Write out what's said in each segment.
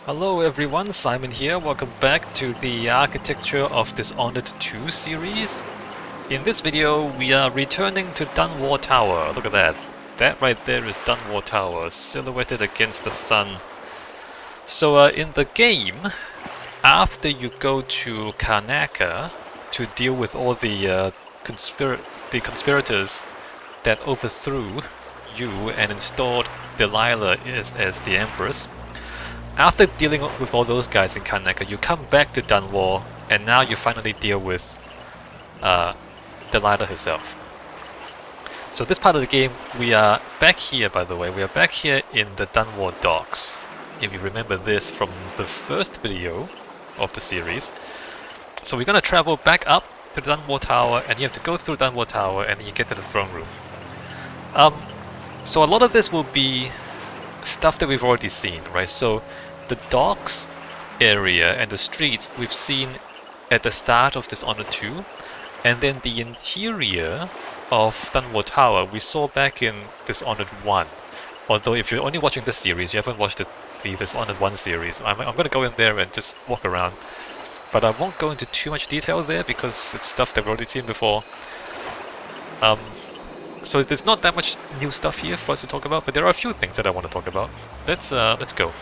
Hello everyone, Simon here. Welcome back to the Architecture of Dishonored 2 series. In this video, we are returning to Dunwall Tower. Look at that. That right there is Dunwall Tower, silhouetted against the sun. So in the game, after you go to Karnaca to deal with all the conspirators that overthrew you and installed Delilah as the Empress, after dealing with all those guys in Karnaca, you come back to Dunwall, and now you finally deal with Delilah herself. So this part of the game, we are back here, by the way. We are back here in the Dunwall docks. If you remember this from the first video of the series. So we're going to travel back up to the Dunwall Tower, and you have to go through Dunwall Tower, and then you get to the throne room. So a lot of this will be stuff that we've already seen, right? So the docks area and the streets we've seen at the start of Dishonored 2, and then the interior of Dunwall Tower we saw back in Dishonored 1. Although if you're only watching this series, you haven't watched the Dishonored 1 series, I'm going to go in there and just walk around. But I won't go into too much detail there because it's stuff that we've already seen before. So there's not that much new stuff here for us to talk about, but there are a few things that I want to talk about. Let's go.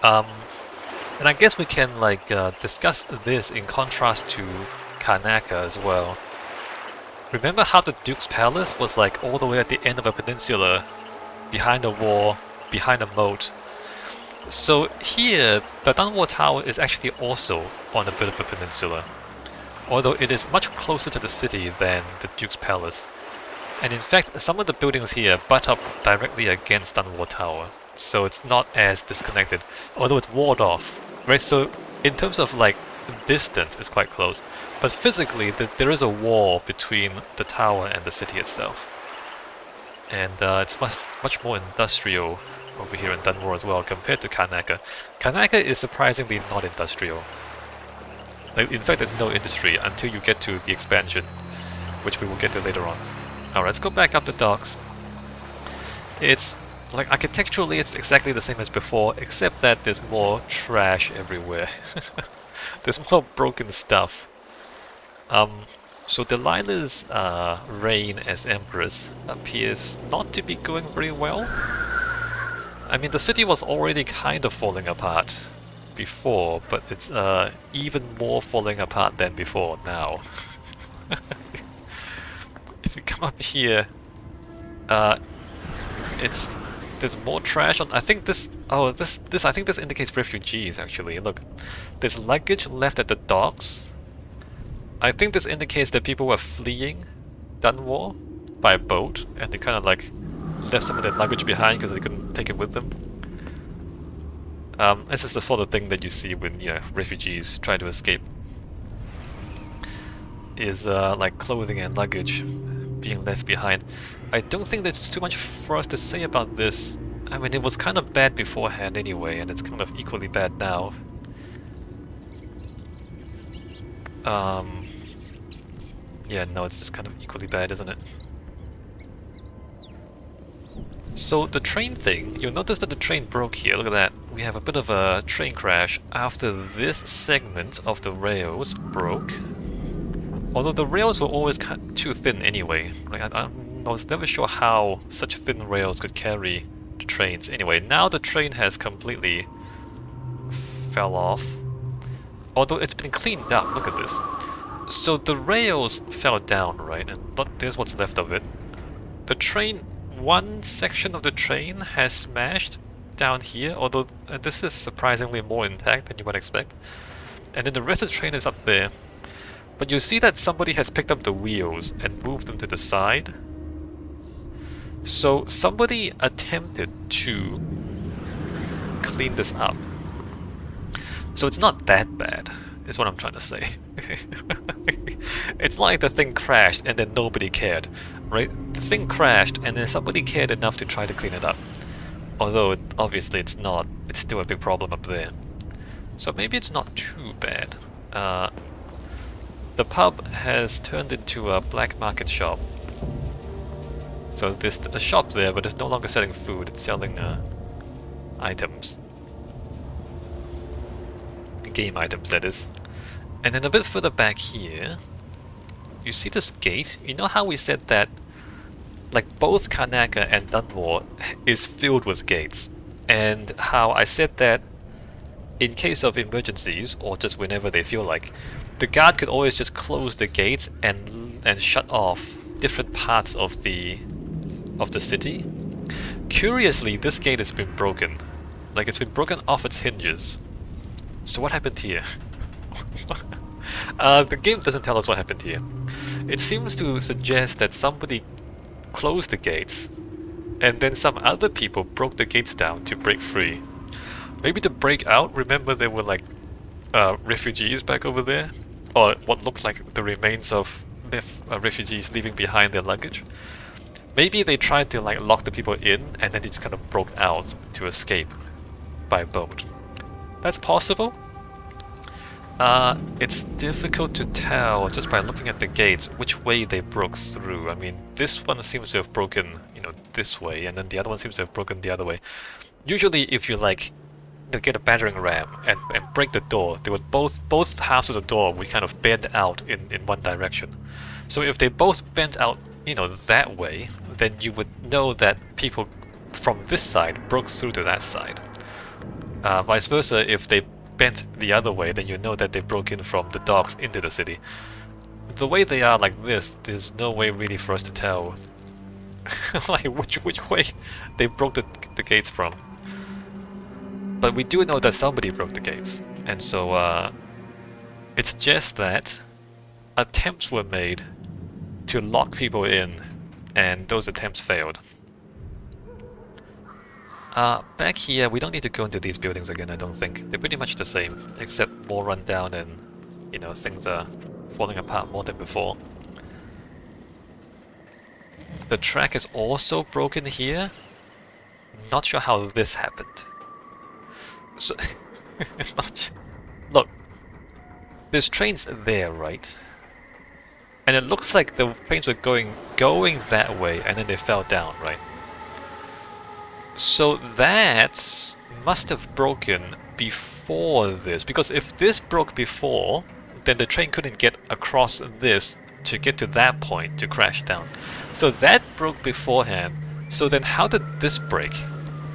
And I guess we can discuss this in contrast to Karnaca as well. Remember how the Duke's Palace was like all the way at the end of a peninsula, behind a wall, behind a moat? So here, the Dunwall Tower is actually also on a bit of a peninsula, although it is much closer to the city than the Duke's Palace. And in fact, some of the buildings here butt up directly against Dunwall Tower, so it's not as disconnected, although it's walled off, right? So in terms of distance, it's quite close, but physically there is a wall between the tower and the city itself. And it's much more industrial over here in Dunwall as well compared to Karnaca. Karnaca is surprisingly not industrial. In fact, there's no industry until you get to the expansion, which we will get to later on. Alright, let's go back up the docks. It's architecturally it's exactly the same as before, except that there's more trash everywhere. There's more broken stuff. So Delilah's reign as Empress appears not to be going very well. I mean, the city was already kind of falling apart before, but it's even more falling apart than before now. If you come up here, there's more trash on. I think this indicates refugees actually. Look, there's luggage left at the docks. I think this indicates that people were fleeing Dunwall by boat, and they kind of left some of their luggage behind because they couldn't take it with them. This is the sort of thing that you see when refugees try to escape. Is clothing and luggage being left behind. I don't think there's too much for us to say about this. I mean, it was kind of bad beforehand anyway, and it's kind of equally bad now. Yeah, no, it's just kind of equally bad, isn't it? So the train thing, you'll notice that the train broke here. Look at that. We have a bit of a train crash after this segment of the rails broke. Although the rails were always too thin anyway. I was never sure how such thin rails could carry the trains. Anyway, now the train has completely fell off. Although it's been cleaned up, look at this. So the rails fell down, right? And there's what's left of it. The train, one section of the train has smashed down here, although this is surprisingly more intact than you would expect. And then the rest of the train is up there. But you see that somebody has picked up the wheels and moved them to the side. So somebody attempted to clean this up. So it's not that bad, is what I'm trying to say. It's not like the thing crashed and then nobody cared, right? The thing crashed and then somebody cared enough to try to clean it up. Although obviously it's not. It's still a big problem up there. So maybe it's not too bad. The pub has turned into a black market shop. So there's a shop there, but it's no longer selling food, it's selling items. game items, that is. And then a bit further back here, you see this gate? You know how we said that like both Karnaca and Dunwall is filled with gates, and how I said that in case of emergencies or just whenever they feel like, the guard could always just close the gates and shut off different parts of the city. Curiously, this gate has been broken. Like, it's been broken off its hinges. So what happened here? The game doesn't tell us what happened here. It seems to suggest that somebody closed the gates, and then some other people broke the gates down to break free. Maybe to break out. Remember, there were like refugees back over there, or what looked like the remains of refugees leaving behind their luggage. Maybe they tried to like lock the people in, and then they just kind of broke out to escape by boat. That's possible. It's difficult to tell just by looking at the gates which way they broke through. I mean, this one seems to have broken, you know, this way, and then the other one seems to have broken the other way. Usually, if you like, you get a battering ram and break the door, they would both halves of the door would kind of bend out in one direction. So if they both bent out, you know, that way, then you would know that people from this side broke through to that side. Vice versa, if they bent the other way, then you know that they broke in from the docks into the city. The way they are like this, there's no way really for us to tell like which way they broke the gates from. But we do know that somebody broke the gates, and so it suggests that attempts were made to lock people in, and those attempts failed. Back here, we don't need to go into these buildings again, I don't think. They're pretty much the same, except more run down and, you know, things are falling apart more than before. The track is also broken here. Not sure how this happened. So, it's not... Look, there's trains there, right? And it looks like the trains were going that way, and then they fell down, right? So that must have broken before this, because if this broke before, then the train couldn't get across this to get to that point to crash down. So that broke beforehand. So then how did this break?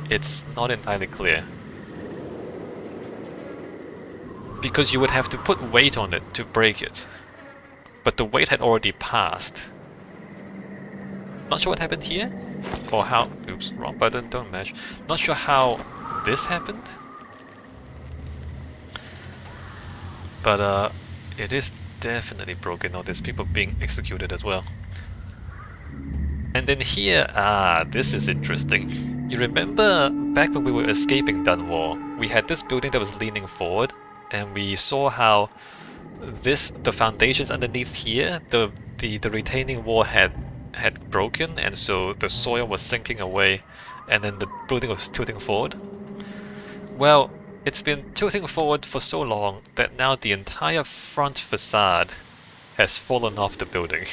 It's not entirely clear. Because you would have to put weight on it to break it. But the weight had already passed. Not sure what happened here? Or how... Oops, wrong button, don't mash. Not sure how this happened. But it is definitely broken. Oh, there's people being executed as well. And then here, this is interesting. You remember back when we were escaping Dunwall, we had this building that was leaning forward, and we saw how the foundations underneath here, the retaining wall had broken, and so the soil was sinking away, and then the building was tilting forward. Well, it's been tilting forward for so long that now the entire front facade has fallen off the building.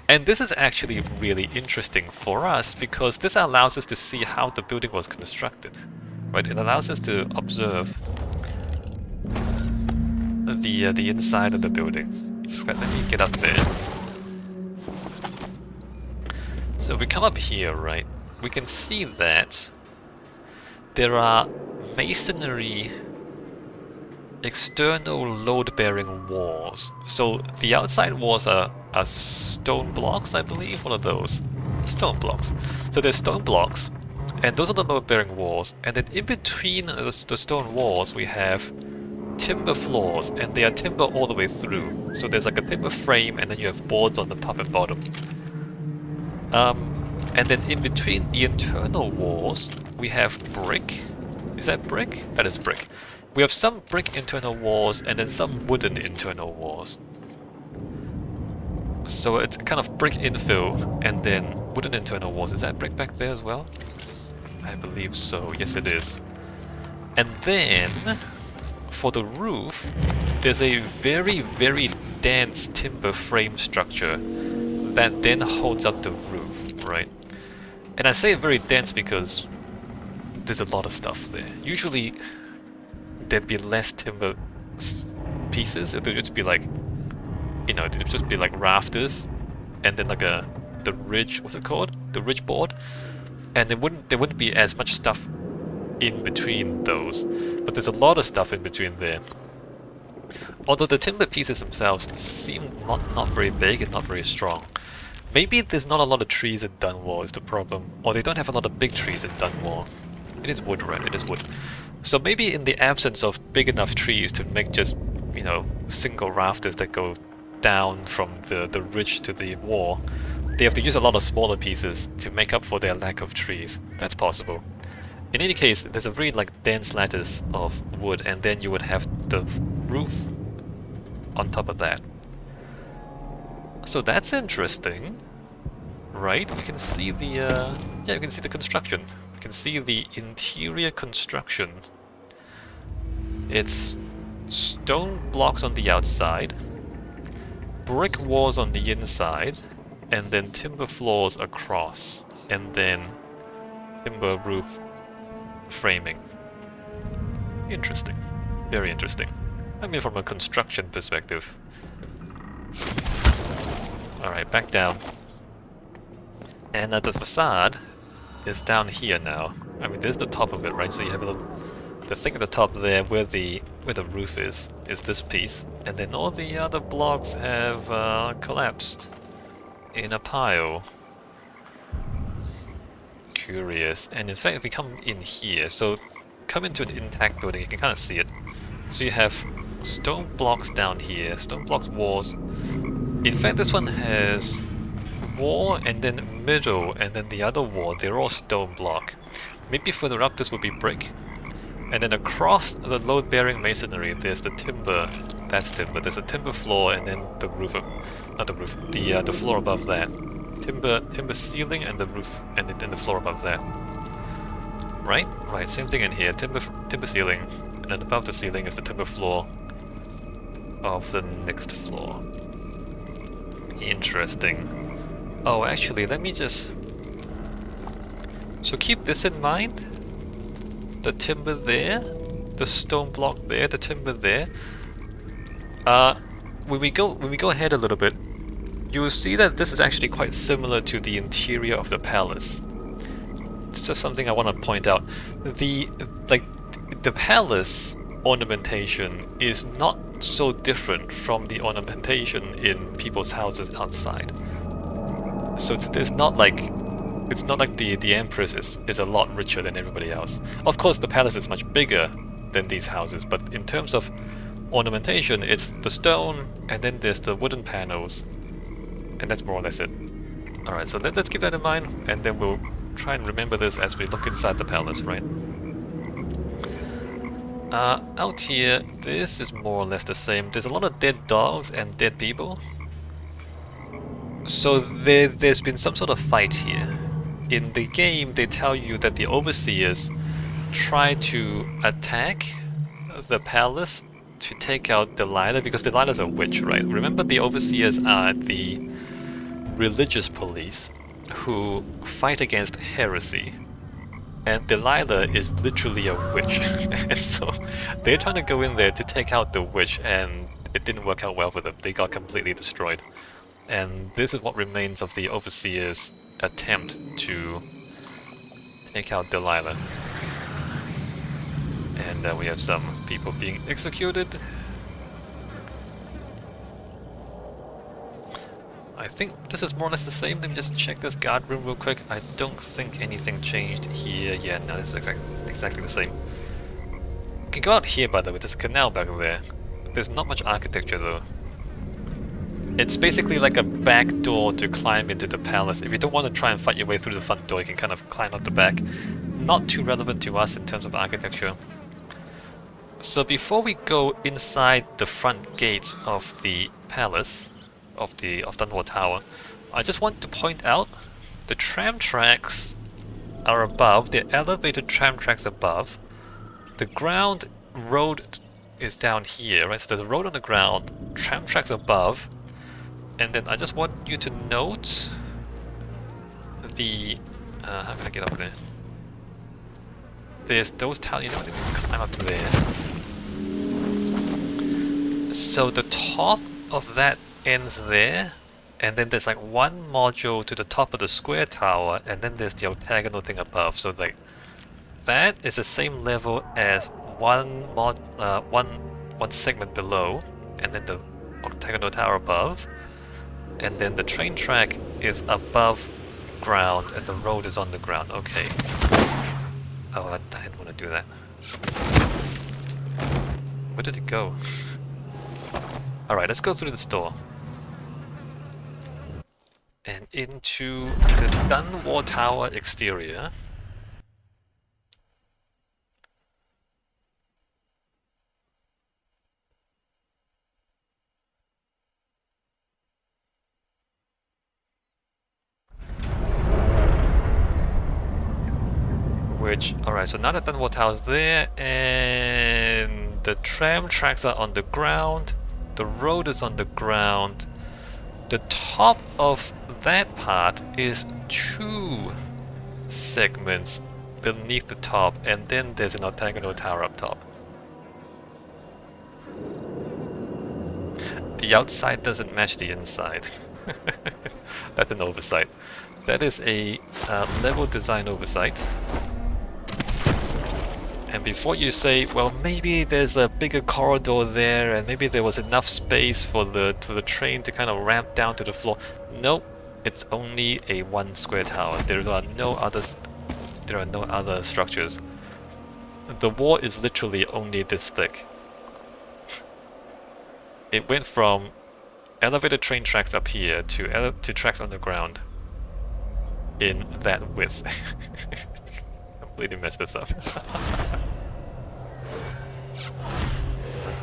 And this is actually really interesting for us because this allows us to see how the building was constructed. Right? It allows us to observe the inside of the building. Let me get up there. So we come up here, right? We can see that there are masonry external load-bearing walls. So the outside walls are stone blocks, I believe. What are those? Stone blocks. So there's stone blocks, and those are the load-bearing walls. And then in between the stone walls, we have timber floors, and they are timber all the way through. So there's like a timber frame, and then you have boards on the top and bottom. And then in between the internal walls, we have brick. Is that brick? That is brick. We have some brick internal walls and then some wooden internal walls. So it's kind of brick infill and then wooden internal walls. Is that brick back there as well? I believe so. Yes, it is. And then for the roof, there's a very, very dense timber frame structure that then holds up the roof, right? And I say very dense because there's a lot of stuff there. Usually there'd be less timber pieces. It would just be like, you know, it would just be like rafters, and then like the ridge, what's it called? The ridge board, and there wouldn't be as much stuff in between those. But there's a lot of stuff in between there. Although the timber pieces themselves seem not very big and not very strong. Maybe there's not a lot of trees in Dunwall is the problem, or they don't have a lot of big trees in Dunwall. It is wood, right? It is wood. So maybe in the absence of big enough trees to make just, you know, single rafters that go down from the ridge to the wall, they have to use a lot of smaller pieces to make up for their lack of trees. That's possible. In any case, there's a very like dense lattice of wood, and then you would have the roof on top of that. So that's interesting, right? We can see the yeah, you can see the construction. You can see the interior construction. It's stone blocks on the outside, brick walls on the inside, and then timber floors across, and then timber roof framing. Interesting. Very interesting. I mean, from a construction perspective. Alright, back down. And the facade is down here now. I mean, there's the top of it, right? So you have the thing at the top there where the roof is this piece. And then all the other blocks have collapsed in a pile. Curious. And in fact, if we come in here, so come into an intact building, you can kind of see it. So you have stone blocks down here, stone blocks walls. In fact, this one has wall and then middle and then the other wall. They're all stone block. Maybe further up this would be brick. And then across the load-bearing masonry, there's the timber. That's timber. There's a timber floor and then the roof. Not the roof. The floor above that. Timber ceiling and the roof and then the floor above that. Right? Right. Same thing in here. Timber ceiling, and then above the ceiling is the timber floor of the next floor. Interesting. Oh, actually, let me just... So keep this in mind. The timber there, the stone block there, the timber there. When we go ahead a little bit, you will see that this is actually quite similar to the interior of the palace. It's just something I want to point out. The palace ornamentation is not so different from the ornamentation in people's houses outside. So it's not like the Empress is a lot richer than everybody else. Of course, the palace is much bigger than these houses, but in terms of ornamentation, it's the stone, and then there's the wooden panels, and that's more or less it. Alright, so let's keep that in mind, and then we'll try and remember this as we look inside the palace, right? Out here, this is more or less the same. There's a lot of dead dogs and dead people. So there's been some sort of fight here. In the game, they tell you that the Overseers try to attack the palace to take out Delilah, because Delilah's a witch, right? Remember, the Overseers are the religious police who fight against heresy. And Delilah is literally a witch. And so they're trying to go in there to take out the witch, and it didn't work out well for them. They got completely destroyed. And this is what remains of the Overseers' attempt to take out Delilah. And we have some people being executed. I think this is more or less the same. Let me just check this guard room real quick. I don't think anything changed here. Yeah, no, this is exactly the same. You can go out here, by the way. There's a canal back there. There's not much architecture, though. It's basically like a back door to climb into the palace. If you don't want to try and fight your way through the front door, you can kind of climb up the back. Not too relevant to us in terms of architecture. So before we go inside the front gates of the palace, of Dunwall Tower, I just want to point out the tram tracks are above, the elevated tram tracks above. The ground road is down here, right? So there's a road on the ground, tram tracks above, and then I just want you to note the... how can I get up there? There's those towers, you know what, you can climb up there. So the top of that ends there, and then there's like one module to the top of the square tower, and then there's the octagonal thing above. So like that is the same level as one segment below, and then the octagonal tower above, and then the train track is above ground, and the road is on the ground. Okay. Oh, I didn't want to do that. Where did it go? Alright, let's go through this door. And into the Dunwall Tower exterior. Alright, so now the Dunwall Tower is there, and the tram tracks are on the ground, the road is on the ground. The top of that part is 2 segments beneath the top, and then there's an octagonal tower up top. The outside doesn't match the inside. That's an oversight. That is a level design oversight. And before you say, well, maybe there's a bigger corridor there, and maybe there was enough space for the train to kind of ramp down to the floor. Nope, it's only a 1 square tower. There are no other structures. The wall is literally only this thick. It went from elevated train tracks up here to tracks on the ground in that width. Completely messed this up.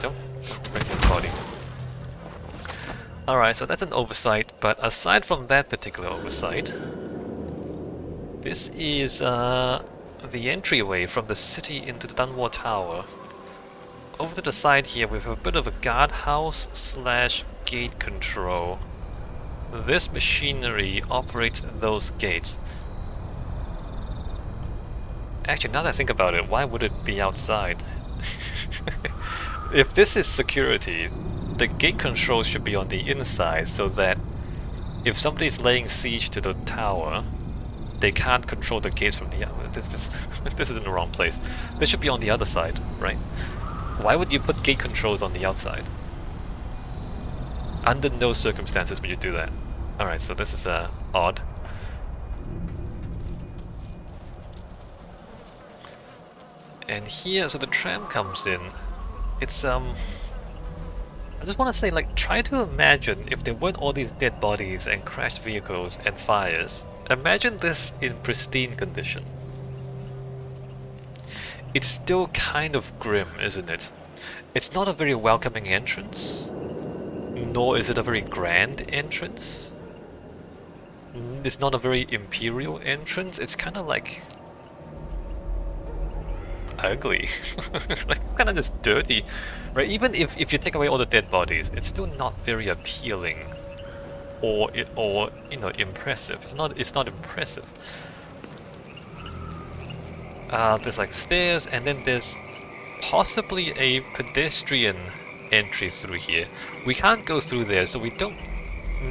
Don't break the body. Alright, so that's an oversight, but aside from that particular oversight, this is the entryway from the city into the Dunwall Tower. Over to the side here we have a bit of a guardhouse slash gate control. This machinery operates those gates. Actually, now that I think about it, why would it be outside? If this is security, the gate controls should be on the inside, so that if somebody's laying siege to the tower, they can't control the gates from the outside. This is in the wrong place. This should be on the other side, right? Why would you put gate controls on the outside? Under no circumstances would you do that. Alright, so this is odd. And here, so the tram comes in. It's I just want to say, like, try to imagine if there weren't all these dead bodies and crashed vehicles and fires. Imagine this in pristine condition. It's still kind of grim, isn't it? It's not a very welcoming entrance, nor is it a very grand entrance. It's not a very imperial entrance. It's kind of like ugly, like kind of just dirty, right? Even if you take away all the dead bodies, it's still not very appealing, or you know, impressive. It's not impressive. There's like stairs, and then there's possibly a pedestrian entry through here. We can't go through there, so we don't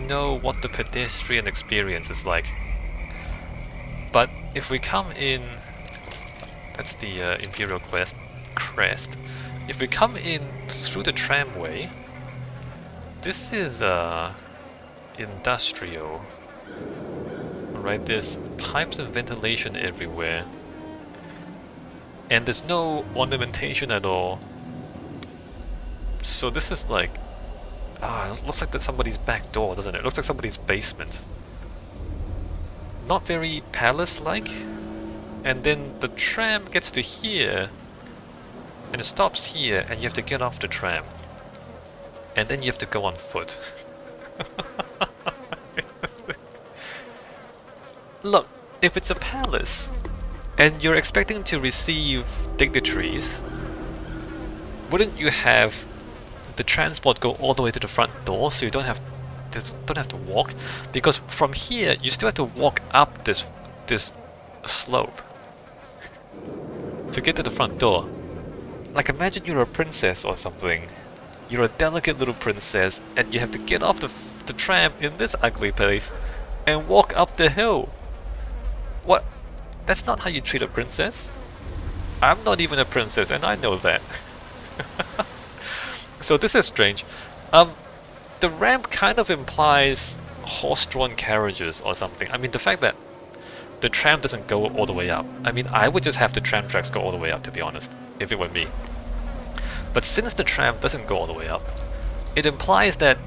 know what the pedestrian experience is like. But if we come in, that's the Imperial crest. If we come in through the tramway, this is industrial. Right, there's pipes and ventilation everywhere. And there's no ornamentation at all. So this is like... it looks like that's somebody's back door, doesn't it? It looks like somebody's basement. Not very palace-like. And then the tram gets to here, and it stops here, and you have to get off the tram. And then you have to go on foot. Look, if it's a palace, and you're expecting to receive dignitaries, wouldn't you have the transport go all the way to the front door so you don't have to walk? Because from here you still have to walk up this slope to get to the front door. Like, imagine you're a princess or something, You're a delicate little princess, and you have to get off the tram in this ugly place and walk up the hill. What? That's not how you treat a princess. I'm not even a princess, and I know that. So this is strange. The ramp kind of implies horse-drawn carriages or something. I mean, the fact that the tram doesn't go all the way up. I mean, I would just have the tram tracks go all the way up, to be honest, if it were me. But since the tram doesn't go all the way up, it implies that,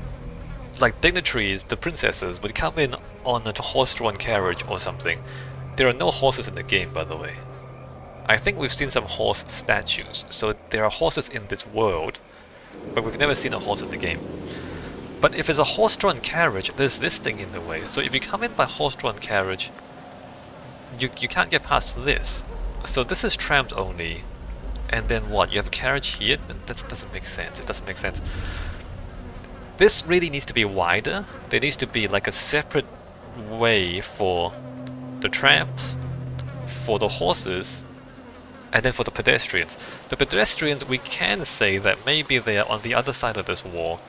like, dignitaries, the princesses, would come in on a horse-drawn carriage or something. There are no horses in the game, by the way. I think we've seen some horse statues, so there are horses in this world, but we've never seen a horse in the game. But if it's a horse-drawn carriage, there's this thing in the way. So if you come in by horse-drawn carriage, you can't get past this. So this is trammed only. And then what? You have a carriage here? That doesn't make sense. It doesn't make sense. This really needs to be wider. There needs to be like a separate way for the trams, for the horses, and then for the pedestrians. The pedestrians, we can say that maybe they are on the other side of this wall,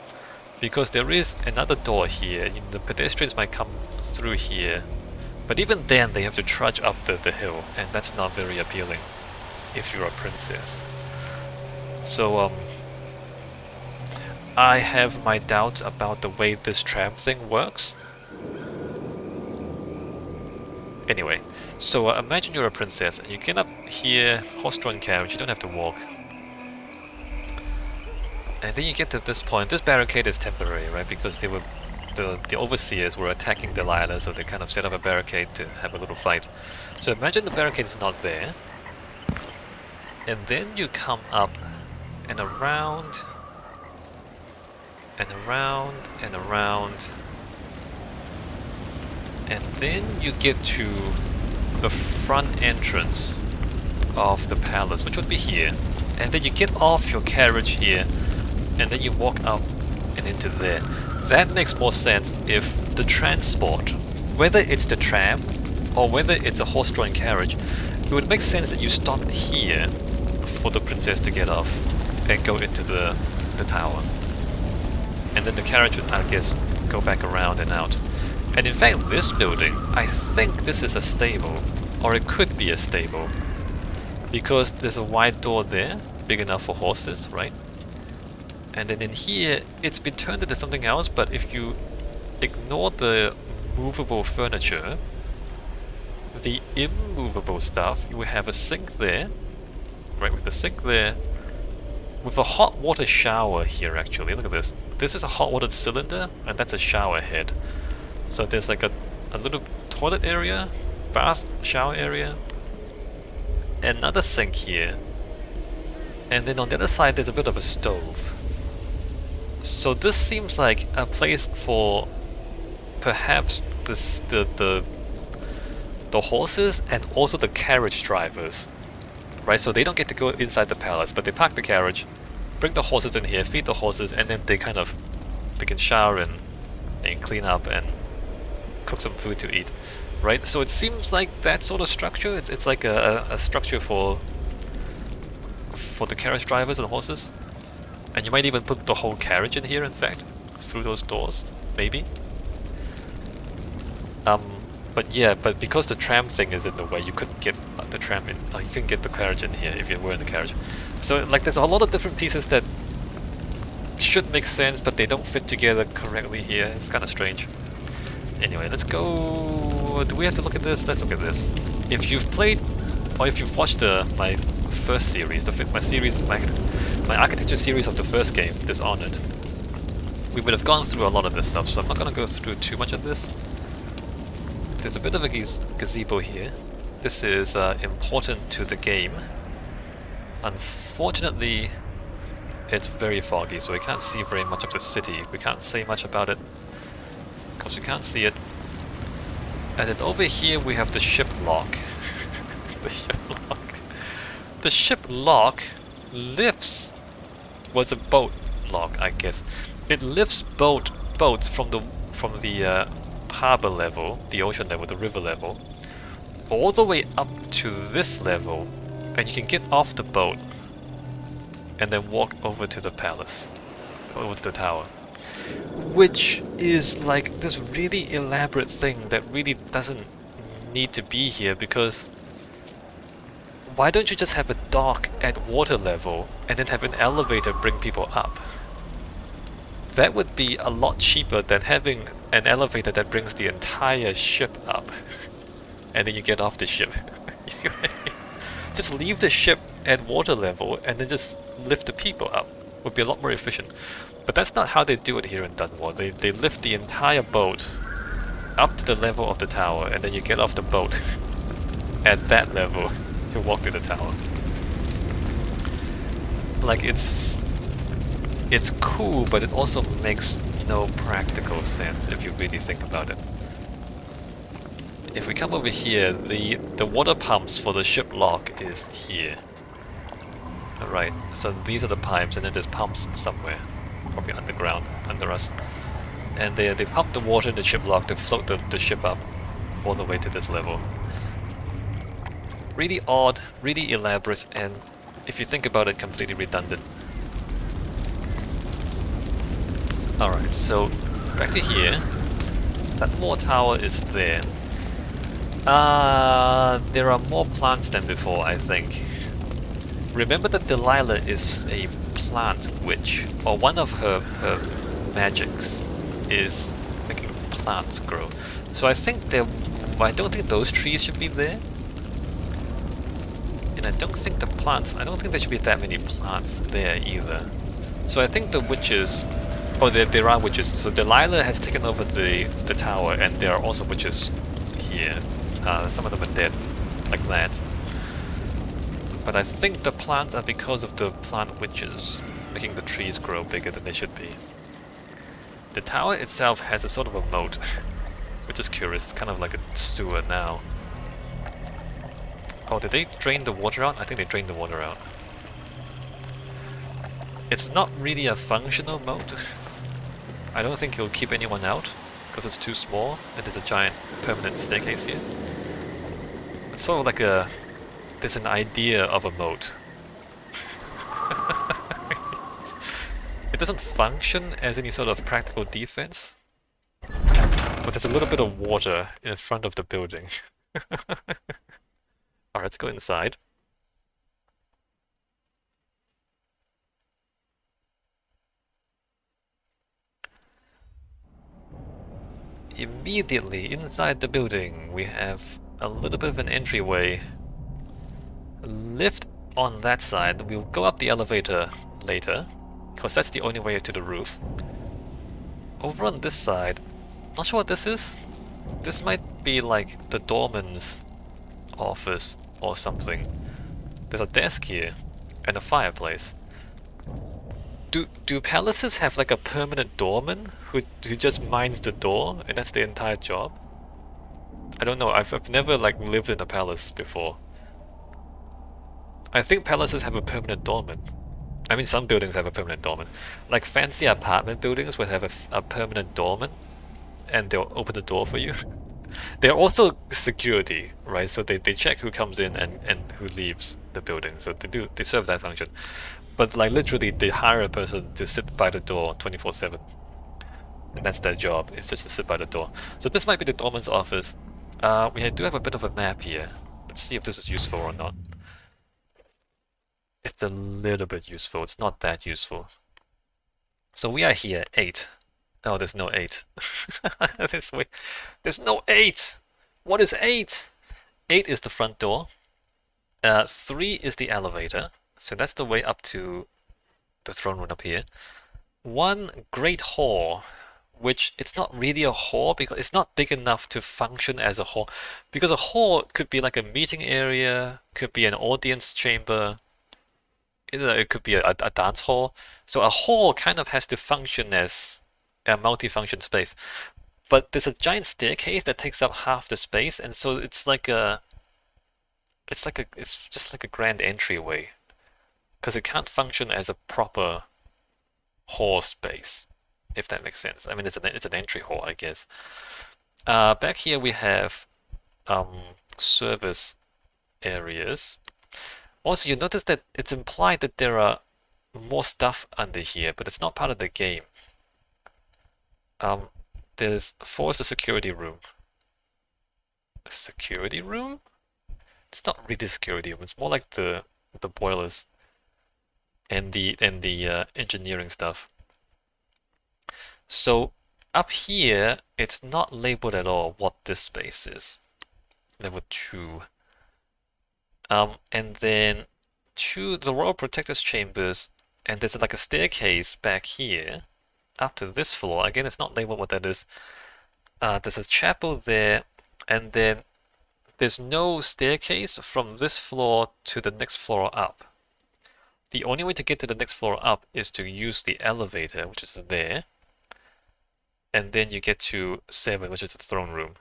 because there is another door here. The pedestrians might come through here, but even then they have to trudge up the hill, and that's not very appealing if you're a princess. So I have my doubts about the way this tram thing works. Anyway, so imagine you're a princess and you get up here, horse-drawn carriage, you don't have to walk. And then you get to this point. This barricade is temporary, right? Because they were the overseers were attacking Delilah, so they kind of set up a barricade to have a little fight. So imagine the barricade is not there. And then you come up and around and around and around, and then you get to the front entrance of the palace, which would be here. And then you get off your carriage here, and then you walk up and into there. That makes more sense if the transport, whether it's the tram or whether it's a horse-drawn carriage, it would make sense that you stop here for the princess to get off and go into the tower. And then the carriage would, I guess, go back around and out. And in fact, this building, I think this is a stable, or it could be a stable, because there's a wide door there, big enough for horses, right? And then in here, it's been turned into something else, but if you ignore the movable furniture, the immovable stuff, you will have a sink there, right, with the sink there, with a hot water shower here actually. Look at this. This is a hot water cylinder, and that's a shower head. So there's like a little toilet area, bath shower area, another sink here, and then on the other side there's a bit of a stove. So this seems like a place for perhaps the horses and also the carriage drivers, right? So they don't get to go inside the palace, but they park the carriage, bring the horses in here, feed the horses, and then they can shower and clean up and cook some food to eat, right? So it seems like that sort of structure. It's like a structure for the carriage drivers and the horses. And you might even put the whole carriage in here, in fact, through those doors, maybe. But yeah, but because the tram thing is in the way, you couldn't get the tram in. You couldn't get the carriage in here if you were in the carriage. So like, there's a lot of different pieces that should make sense, but they don't fit together correctly here. It's kind of strange. Anyway, let's go. Do we have to look at this? Let's look at this. If you've played, or if you've watched my first series, my architecture series of the first game, Dishonored, we would have gone through a lot of this stuff, so I'm not going to go through too much of this. There's a bit of a gazebo here. This is important to the game. Unfortunately, it's very foggy, so we can't see very much of the city. We can't say much about it, because we can't see it. And then over here we have the ship lock. The ship lock. The ship lock lifts... well, it's a boat lock, I guess. It lifts boats from the harbor level, the ocean level, the river level, all the way up to this level, and you can get off the boat and then walk over to the palace. over to the tower. Which is like this really elaborate thing that really doesn't need to be here, because why don't you just have a dock at water level and then have an elevator bring people up? That would be a lot cheaper than having an elevator that brings the entire ship up and then you get off the ship. You see what I mean? Just leave the ship at water level and then just lift the people up. Would be a lot more efficient. But that's not how they do it here in Dunwall. They lift the entire boat up to the level of the tower and then you get off the boat at that level to walk to the tower. Like, it's cool, but it also makes no practical sense if you really think about it. If we come over here, the water pumps for the ship lock is here. Alright, so these are the pipes, and then there's pumps somewhere, probably underground, under us. And they pump the water in the ship lock to float the ship up all the way to this level. Really odd, really elaborate, and if you think about it, completely redundant. Alright, so back to here. Dunwall Tower is there. There are more plants than before, I think. Remember that Delilah is a plant witch, or one of her magics is making plants grow. So I think I don't think those trees should be there. And I don't think I don't think there should be that many plants there either. So I think the witches, there are witches. So Delilah has taken over the tower, and there are also witches here. Some of them are dead, like that. But I think the plants are because of the plant witches, making the trees grow bigger than they should be. The tower itself has a sort of a moat, which is curious. It's kind of like a sewer now. Oh, did they drain the water out? I think they drained the water out. It's not really a functional moat. I don't think it'll keep anyone out, because it's too small, and there's a giant permanent staircase here. It's sort of like there's an idea of a moat. It doesn't function as any sort of practical defense, but there's a little bit of water in front of the building. Alright, let's go inside. Immediately inside the building, we have a little bit of an entryway. A lift on that side. We'll go up the elevator later, because that's the only way to the roof. Over on this side, not sure what this is. This might be like the doorman's office or something. There's a desk here and a fireplace. Do palaces have like a permanent doorman who just minds the door and that's the entire job? I don't know. I've never like lived in a palace before. I think palaces have a permanent doorman. I mean, some buildings have a permanent doorman. Like fancy apartment buildings would have a permanent doorman, and they'll open the door for you. They're also security, right? So they check who comes in and who leaves the building. So they serve that function. But like literally they hire a person to sit by the door 24/7. And that's their job, it's just to sit by the door. So this might be the doorman's office. We do have a bit of a map here. Let's see if this is useful or not. It's a little bit useful, it's not that useful. So we are here, 8. Oh, there's no 8. There's no 8! What is 8? 8 is the front door. 3 is the elevator. So that's the way up to the throne room up here. 1 great hall, which it's not really a hall because it's not big enough to function as a hall. Because a hall could be like a meeting area, could be an audience chamber, it could be a dance hall. So a hall kind of has to function as a multi-function space. But there's a giant staircase that takes up half the space, and so it's just like a grand entryway. Because it can't function as a proper hall space, if that makes sense. I mean, it's an entry hall, I guess. Back here we have service areas. Also, you notice that it's implied that there are more stuff under here, but it's not part of the game. There's 4 is the security room. A security room? It's not really security room. It's more like the boilers and the engineering stuff. So up here, it's not labeled at all what this space is. Level 2. And then to the Royal Protector's Chambers, and there's like a staircase back here up to this floor. Again, it's not labeled what that is. There's a chapel there, and then there's no staircase from this floor to the next floor up. The only way to get to the next floor up is to use the elevator, which is there, and then you get to 7, which is the throne room.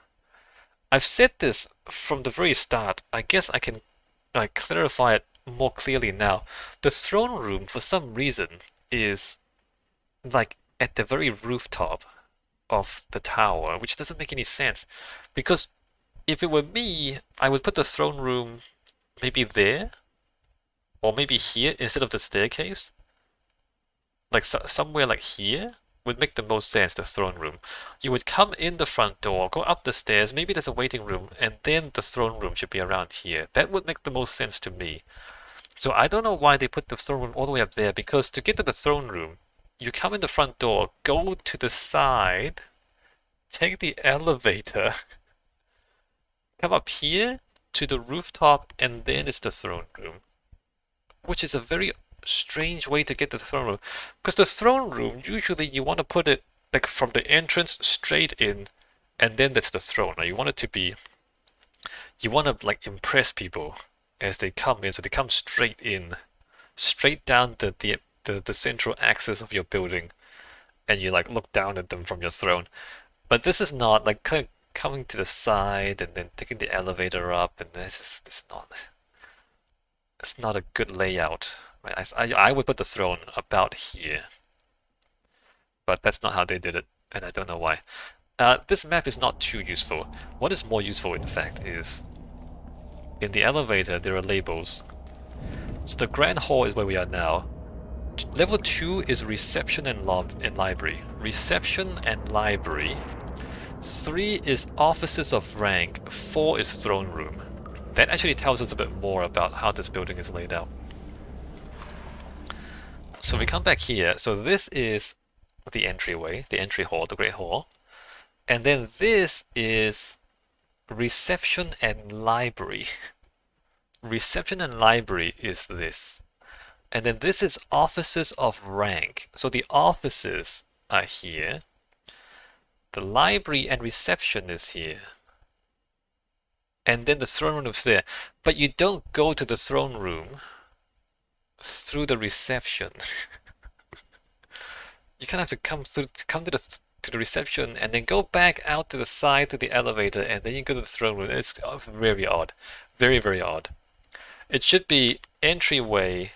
I've said this from the very start. I guess I can clarify it more clearly now. The throne room, for some reason, is like at the very rooftop of the tower, which doesn't make any sense. Because if it were me, I would put the throne room maybe there, or maybe here instead of the staircase. Like somewhere like here would make the most sense, the throne room. You would come in the front door, go up the stairs, maybe there's a waiting room, and then the throne room should be around here. That would make the most sense to me. So I don't know why they put the throne room all the way up there, because to get to the throne room, you come in the front door, go to the side, take the elevator, come up here to the rooftop, and then it's the throne room. Which is a very strange way to get to the throne room. Because the throne room, usually you want to put it like from the entrance straight in, and then that's the throne. Right? You want it to be, you want to like impress people as they come in, so they come straight in, straight down the central axis of your building, and you like look down at them from your throne. But this is not like coming to the side and then taking the elevator up, and this is not. It's not a good layout. Right? I would put the throne about here, but that's not how they did it, and I don't know why. This map is not too useful. What is more useful, in fact, is in the elevator there are labels. So the Grand Hall is where we are now. Level 2 is reception and library. Reception and library. 3 is offices of rank. 4 is throne room. That actually tells us a bit more about how this building is laid out. So we come back here. So this is the entryway, the entry hall, the Great Hall. And then this is reception and library. Reception and library is this. And then this is offices of rank. So the offices are here. The library and reception is here. And then the throne room is there. But you don't go to the throne room through the reception. You kind of have to come to the reception and then go back out to the side to the elevator, and then you go to the throne room. It's very odd. Very, very odd. It should be entryway,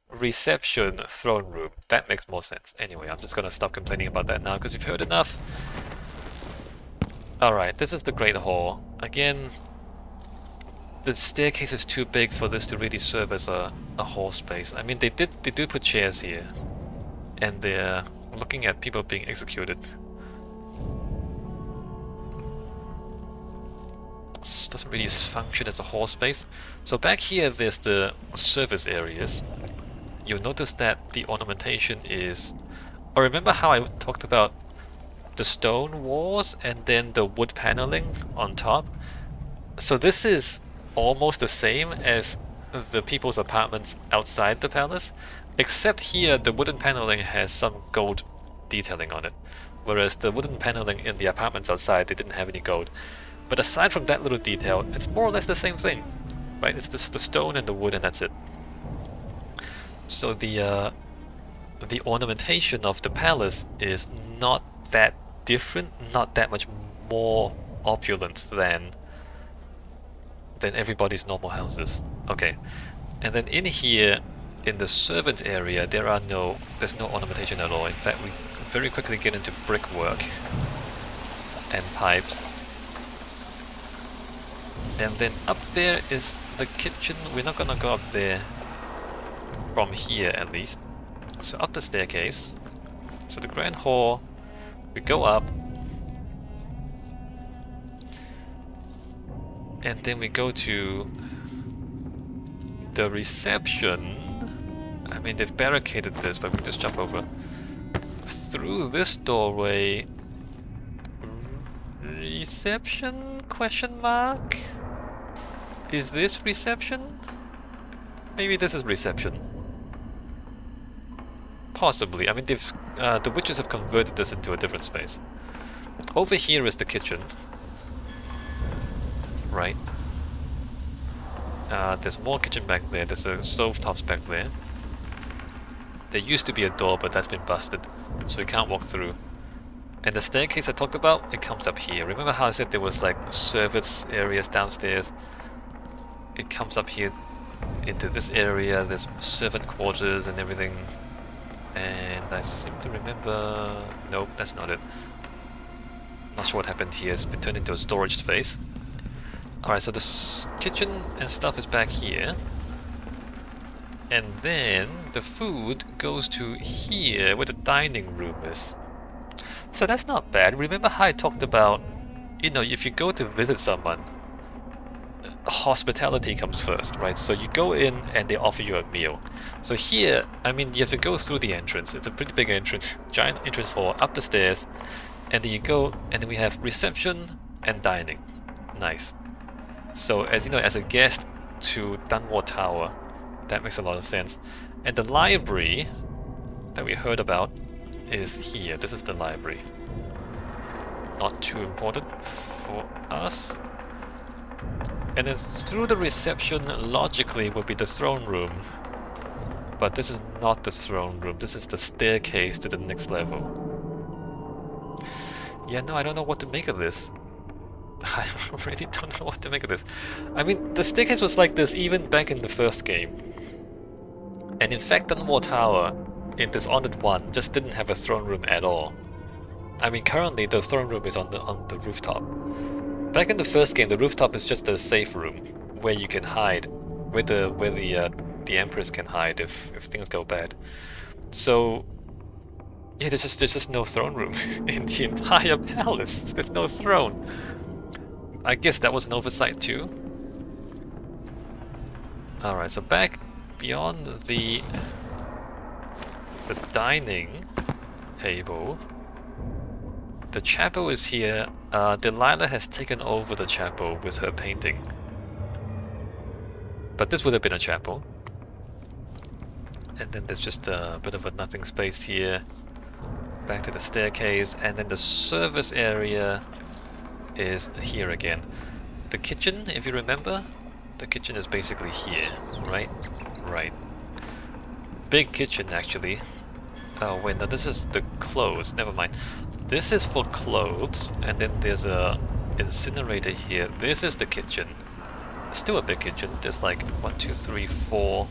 reception, throne room. That makes more sense. Anyway, I'm just gonna stop complaining about that now because you've heard enough. Alright, this is the Great Hall. Again, the staircase is too big for this to really serve as a hall space. I mean, they do put chairs here, and they're looking at people being executed. This doesn't really function as a hall space. So back here, there's the service areas. You'll notice that the ornamentation is... Oh, remember how I talked about the stone walls and then the wood paneling on top? So this is almost the same as the people's apartments outside the palace, except here the wooden paneling has some gold detailing on it, whereas the wooden paneling in the apartments outside, they didn't have any gold. But aside from that little detail, it's more or less the same thing, right? It's just the stone and the wood, and that's it. So the ornamentation of the palace is not that different, not that much more opulent than everybody's normal houses. Okay, and then in here, in the servant area, there's no ornamentation at all. In fact, we very quickly get into brickwork and pipes. And then up there is the kitchen. We're not gonna go up there from here, at least. So up the staircase. So the Grand Hall, we go up. And then we go to the reception. I mean, they've barricaded this, but we can just jump over. Through this doorway. Reception? Question mark? Is this reception? Maybe this is reception. Possibly. I mean, they've the witches have converted this into a different space. Over here is the kitchen. Right. There's more kitchen back there. There's a stovetops back there. There used to be a door, but that's been busted, so we can't walk through. And the staircase I talked about, it comes up here. Remember how I said there was like service areas downstairs? It comes up here into this area. There's servant quarters and everything. And I seem to remember... Nope, that's not it. Not sure what happened here. It's been turned into a storage space. Alright, so the kitchen and stuff is back here. And then the food goes to here, where the dining room is. So that's not bad. Remember how I talked about, you know, if you go to visit someone, hospitality comes first, right? So you go in and they offer you a meal. So here, I mean, you have to go through the entrance. It's a pretty big entrance, giant entrance hall, up the stairs, and then you go, and then we have reception and dining. Nice. So as you know, as a guest to Dunwall Tower, that makes a lot of sense. And the library that we heard about is here. This is the library. Not too important for us. And then through the reception, logically, would be the throne room. But this is not the throne room. This is the staircase to the next level. Yeah, no, I don't know what to make of this. I really don't know what to make of this. I mean, the staircase was like this even back in the first game. And in fact, Dunwall Tower in Dishonored 1 just didn't have a throne room at all. I mean, currently the throne room is on the rooftop. Back in the first game, the rooftop is just a safe room where you can hide, where the Empress can hide if things go bad. So yeah, there's just no throne room in the entire palace. There's no throne. I guess that was an oversight too. Alright, so back beyond the dining table, the chapel is here. Delilah has taken over the chapel with her painting. But this would have been a chapel. And then there's just a bit of a nothing space here. Back to the staircase, and then the service area is here again. The kitchen, if you remember, the kitchen is basically here, right? Right. Big kitchen, actually. Oh wait, no, this is the clothes. Never mind. This is for clothes, and then there's a incinerator here. This is the kitchen. Still a big kitchen. There's like 1, 2, 3, 4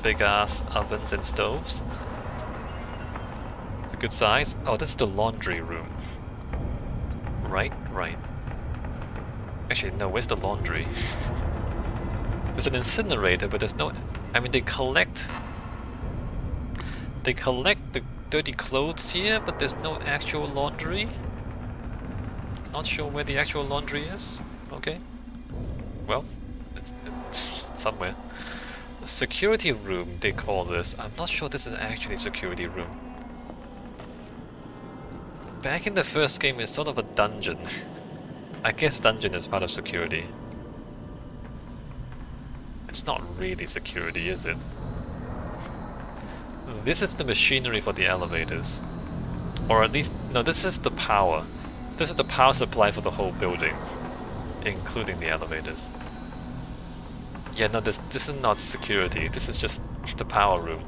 big ass ovens and stoves. It's a good size. Oh, this is the laundry room. Right, right. Actually, no, where's the laundry? There's an incinerator, but there's no... I mean, they collect the dirty clothes here, but there's no actual laundry. Not sure where the actual laundry is. Okay. Well, it's somewhere. A security room, they call this. I'm not sure this is actually a security room. Back in the first game, it's sort of a dungeon. I guess dungeon is part of security. It's not really security, is it? This is the machinery for the elevators. Or at least, no, this is the power. This is the power supply for the whole building, including the elevators. Yeah, no, this is not security. This is just the power room.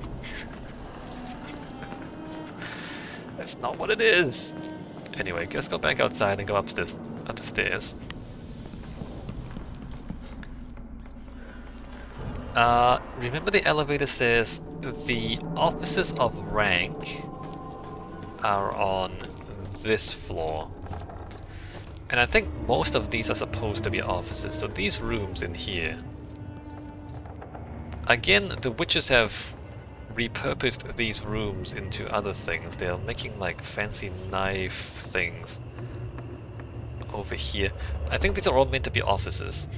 That's not what it is. Anyway, let's go back outside and go up the stairs. Remember the elevator says the officers of rank are on this floor. And I think most of these are supposed to be officers, so these rooms in here. Again, the witches have repurposed these rooms into other things. They're making like fancy knife things over here. I think these are all meant to be offices.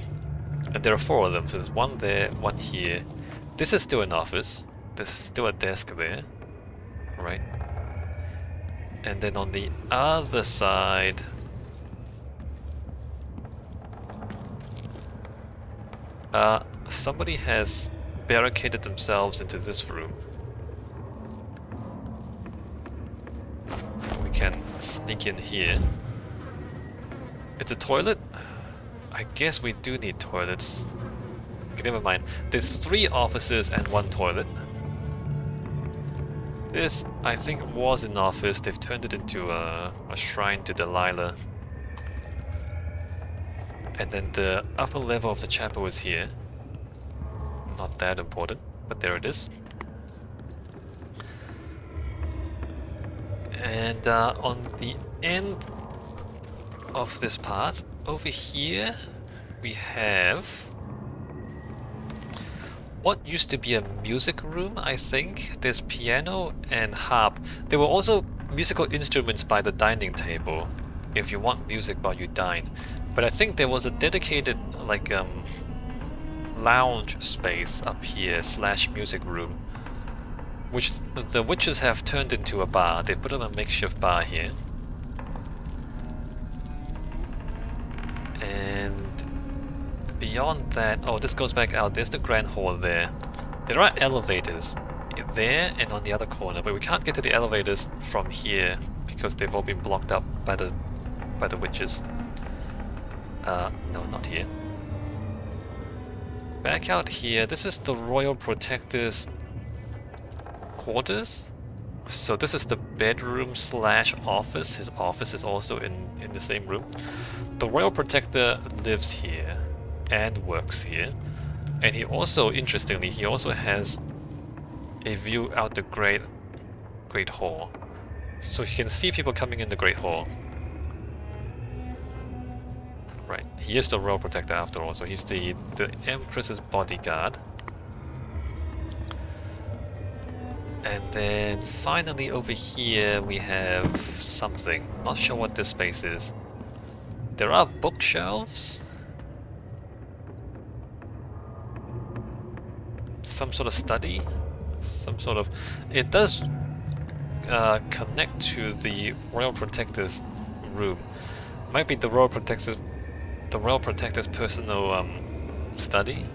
And there are 4 of them, so there's one there, one here. This is still an office. There's still a desk there. Right. And then on the other side... somebody has barricaded themselves into this room. We can sneak in here. It's a toilet? I guess we do need toilets. Okay, never mind. There's 3 offices and 1 toilet. This, I think, was an office. They've turned it into a shrine to Delilah. And then the upper level of the chapel is here. Not that important, but there it is. And on the end of this part, over here, we have what used to be a music room, I think. There's piano and harp. There were also musical instruments by the dining table, if you want music while you dine. But I think there was a dedicated, like, lounge space up here / music room, which the witches have turned into a bar. They put on a makeshift bar here. And beyond that, oh, this goes back out. There's the grand hall there. There are elevators there and on the other corner, but we can't get to the elevators from here because they've all been blocked up by the witches. No, not here. Back out here, this is the Royal Protector's quarters. So this is the bedroom / office. His office is also in the same room. The Royal Protector lives here and works here. And he also, interestingly, he also has a view out the Great Hall. So he can see people coming in the Great Hall. Right, he is the Royal Protector after all, so he's the Empress's bodyguard. And then finally over here we have something. Not sure what this space is. There are bookshelves. Some sort of study. Some sort of... It does connect to the Royal Protector's room. Might be the Royal Protector's personal study.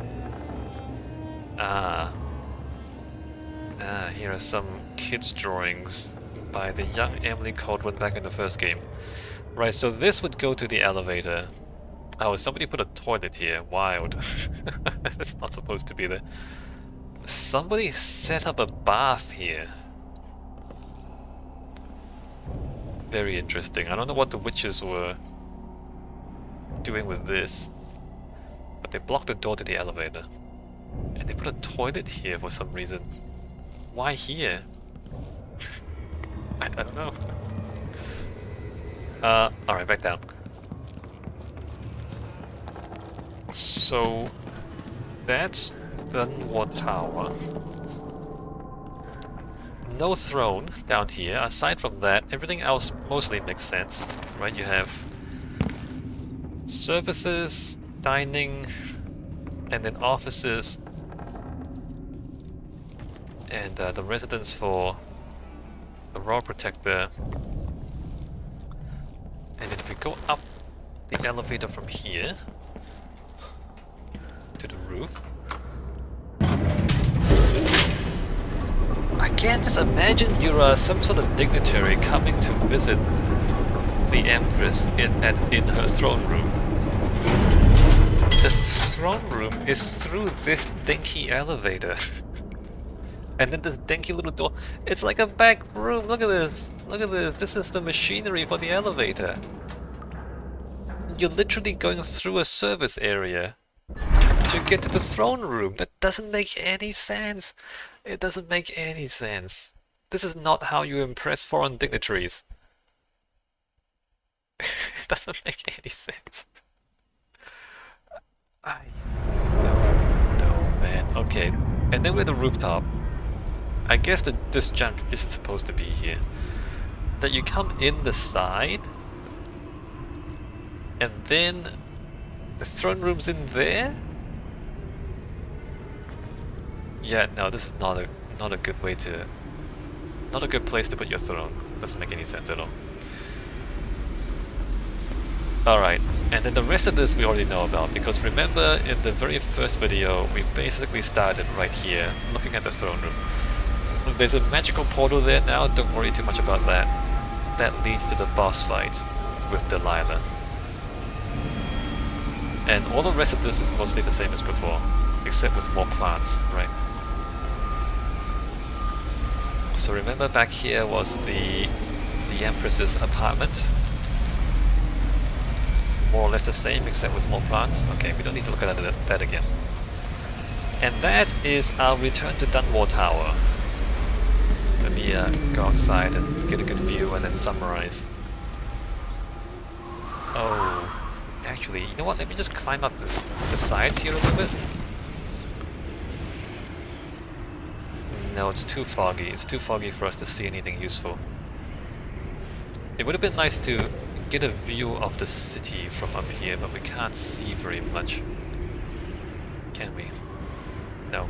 Here are some kids' drawings by the young Emily Caldwell back in the first game. Right, so this would go to the elevator. Oh, somebody put a toilet here. Wild. That's not supposed to be there. Somebody set up a bath here. Very interesting. I don't know what the witches were doing with this, but they blocked the door to the elevator. And they put a toilet here for some reason. Why here? I don't know. Alright, back down. So, that's Dunwall Tower. No throne down here. Aside from that, everything else mostly makes sense. Right, you have services, dining, and then offices. And the residence for the Royal Protector. And then if we go up the elevator from here to the roof, I can't just imagine you're some sort of dignitary coming to visit the Empress in her throne room. The throne room is through this dinky elevator. And then this dinky little door. It's like a back room. Look at this. Look at this. This is the machinery for the elevator. You're literally going through a service area to get to the throne room. That doesn't make any sense. It doesn't make any sense. This is not how you impress foreign dignitaries. It doesn't make any sense. No, man. Okay. And then we're at the rooftop. I guess this jump isn't supposed to be here. That you come in the side, and then the throne room's in there? Yeah, no, this is not a good way to... Not a good place to put your throne. Doesn't make any sense at all. Alright, and then the rest of this we already know about, because remember in the very first video we basically started right here, looking at the throne room. There's a magical portal there now, don't worry too much about that. That leads to the boss fight with Delilah. And all the rest of this is mostly the same as before, except with more plants, right? So remember back here was the Empress's apartment. More or less the same, except with more plants. Okay, we don't need to look at that again. And that is our return to Dunwall Tower. Let me go outside and get a good view and then summarize. Oh, actually, you know what? Let me just climb up the sides here a little bit. No, it's too foggy. It's too foggy for us to see anything useful. It would have been nice to get a view of the city from up here, but we can't see very much. Can we? No.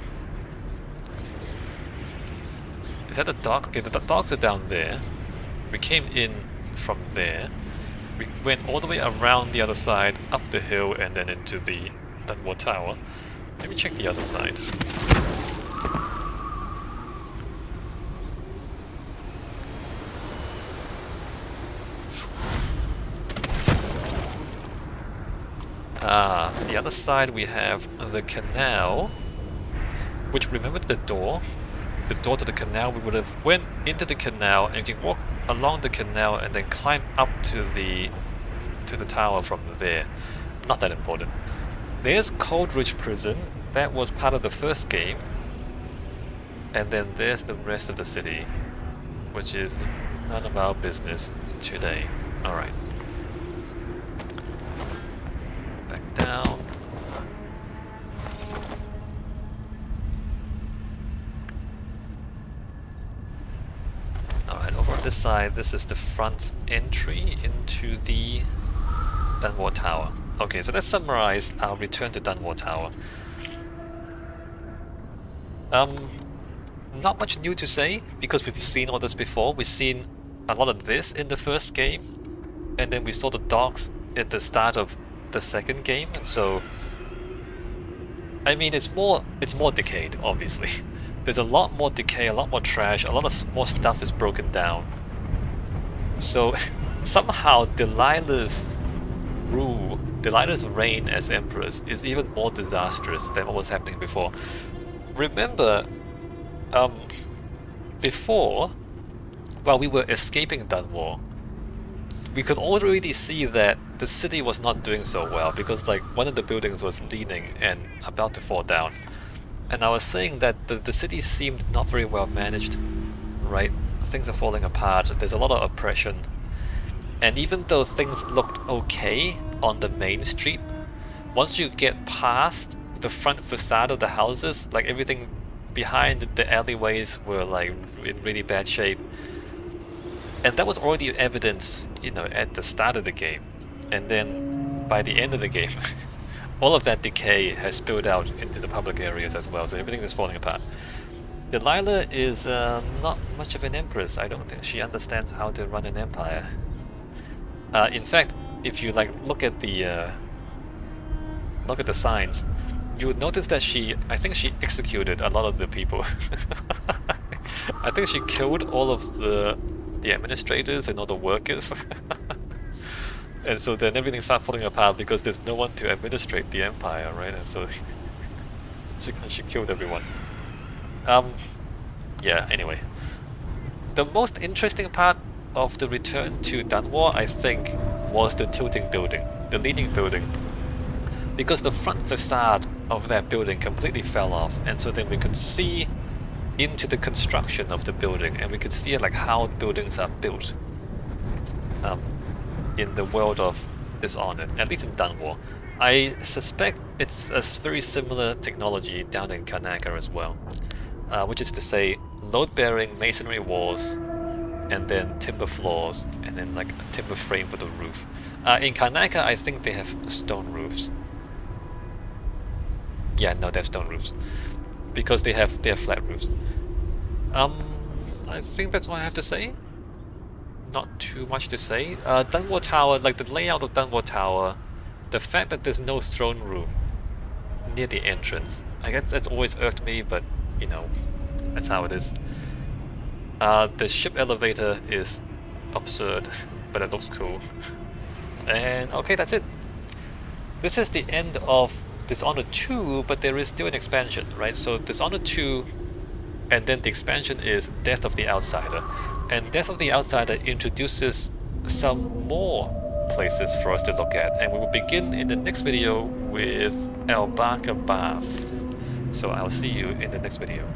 Is that the dock? Okay, the docks are down there. We came in from there. We went all the way around the other side, up the hill, and then into the Dunwall Tower. Let me check the other side. The other side we have the canal, which remember the door to the canal. We would have went into the canal and you can walk along the canal and then climb up to the tower from there. Not that important. There's Coldridge Prison. That was part of the first game. And then there's the rest of the city, which is none of our business today. Alright. Back down. Alright, over on this side, this is the front entry into the Dunwall Tower. Okay, so let's summarize our return to Dunwall Tower. Not much new to say, because we've seen all this before. We've seen a lot of this in the first game, and then we saw the docks at the start of the second game, and so... I mean, it's more decayed, obviously. There's a lot more decay, a lot more trash, a lot of more stuff is broken down. So, somehow Delilah's reign as Empress is even more disastrous than what was happening before. Remember, before, while we were escaping Dunwall, we could already see that the city was not doing so well, because like one of the buildings was leaning and about to fall down. And I was saying that the city seemed not very well managed, right? Things are falling apart, there's a lot of oppression. And even though things looked okay on the main street, once you get past the front facade of the houses, like everything behind the alleyways were like in really bad shape. And that was already evident, you know, at the start of the game. And then by the end of the game, all of that decay has spilled out into the public areas as well, so everything is falling apart. Delilah is not much of an empress. I don't think she understands how to run an empire. In fact, if you like look at the signs, you would notice that I think she executed a lot of the people. I think she killed all of the administrators and all the workers. And so then everything starts falling apart because there's no one to administrate the empire, right? And so she killed everyone. Yeah, anyway. The most interesting part of the return to Dunwall, I think, was the tilting building, the leaning building. Because the front facade of that building completely fell off, and so then we could see into the construction of the building, and we could see like how buildings are built in the world of Dishonored, at least in Dunwall. I suspect it's a very similar technology down in Karnaca as well. which is to say load-bearing masonry walls, and then timber floors, and then like a timber frame for the roof. In Karnaca, I think they have stone roofs. Yeah, no, they have stone roofs because they have flat roofs. I think that's all I have to say. Not too much to say. Dunwall Tower, like the layout of Dunwall Tower, the fact that there's no throne room near the entrance, I guess that's always irked me, but you know, that's how it is. The ship elevator is absurd, but it looks cool. And okay, that's it. This is the end of Dishonored 2, but there is still an expansion, right? So Dishonored 2, and then the expansion is Death of the Outsider. And Death of the Outsider introduces some more places for us to look at. And we will begin in the next video with Albarca Baths. So I'll see you in the next video.